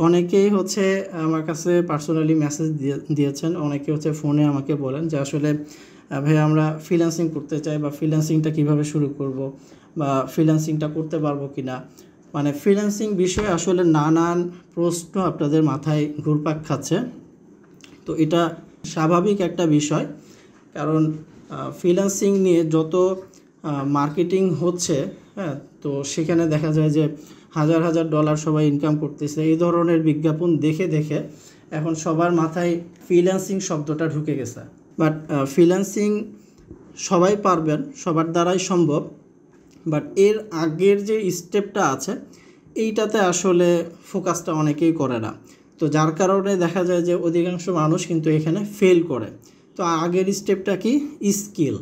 অনেকেই হচ্ছে আমার কাছে পার্সোনালি মেসেজ দিয়েছেন, অনেকে হচ্ছে ফোনে আমাকে বলেন যে আসলে ভাই আমরা ফ্রিল্যান্সিং করতে চাই বা ফ্রিল্যান্সিংটা কিভাবে শুরু করব বা ফ্রিল্যান্সিংটা করতে পারবো কি না। মানে ফ্রিল্যান্সিং বিষয়ে আসলে নানান প্রশ্ন আপনাদের মাথায় ঘুরপাক খাচ্ছে। তো এটা স্বাভাবিক একটা বিষয়, কারণ ফ্রিল্যান্সিং নিয়ে যত মার্কেটিং হচ্ছে, হ্যাঁ, তো সেখানে দেখা যায় যে হাজার হাজার ডলার সবাই ইনকাম করতেছে। এই ধরনের বিজ্ঞাপন দেখে দেখে এখন সবার মাথায় ফ্রিল্যান্সিং শব্দটা ঢুকে গেছে। বাট ফ্রিল্যান্সিং সবাই পারবেন, সবার দ্বারাই সম্ভব, বাট এর আগের যে স্টেপটা আছে এইটাতে আসলে ফোকাসটা অনেকেই করে না। তো যার কারণে দেখা যায় যে অধিকাংশ মানুষ কিন্তু এখানে ফেল করে। তো আগের স্টেপটা কি? স্কিল।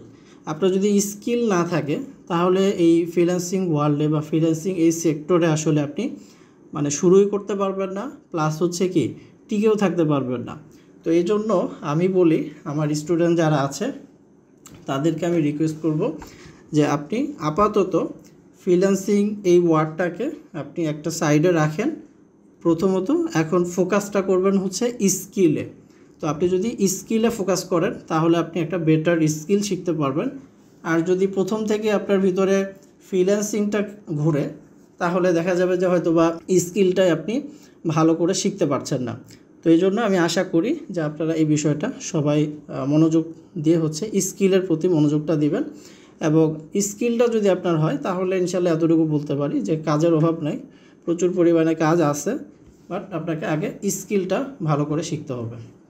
আপনার যদি স্কিল না থাকে তাহলে এই ফ্রিল্যান্সিং ওয়ার্ল্ডে বা ফ্রিল্যান্সিং এই সেক্টরে আসলে আপনি মানে শুরুই করতে পারবেন না, প্লাস হচ্ছে কি টিকেও থাকতে পারবেন না। তো এই জন্য আমি বলি আমার স্টুডেন্ট যারা আছে তাদেরকে আমি রিকোয়েস্ট করব যে আপনি আপাতত ফ্রিল্যান্সিং এই ওয়ার্ডটাকে আপনি একটা সাইডে রাখেন। প্রথমত এখন ফোকাসটা করবেন হচ্ছে স্কিলে। তো আপনি যদি স্কিলে ফোকাস করেন তাহলে আপনি একটা বেটার স্কিল শিখতে পারবেন। আর যদি প্রথম থেকে আপনার ভিতরে ফ্রিল্যান্সিংটা ঘুরে তাহলে দেখা যাবে যে হয়তো বা স্কিলটাই আপনি ভালো করে শিখতে পারছেন না। তো এই জন্য আমি আশা করি যে আপনারা এই বিষয়টা সবাই মনোযোগ দিয়ে হচ্ছে স্কিলের প্রতি মনোযোগটা দিবেন। এবং স্কিলটা যদি আপনার হয় তাহলে ইনশাল্লাহ এতটুকু বলতে পারি যে কাজের অভাব নাই, প্রচুর পরিমাণে কাজ আছে, বাট আপনাকে আগে স্কিলটা ভালো করে শিখতে হবে।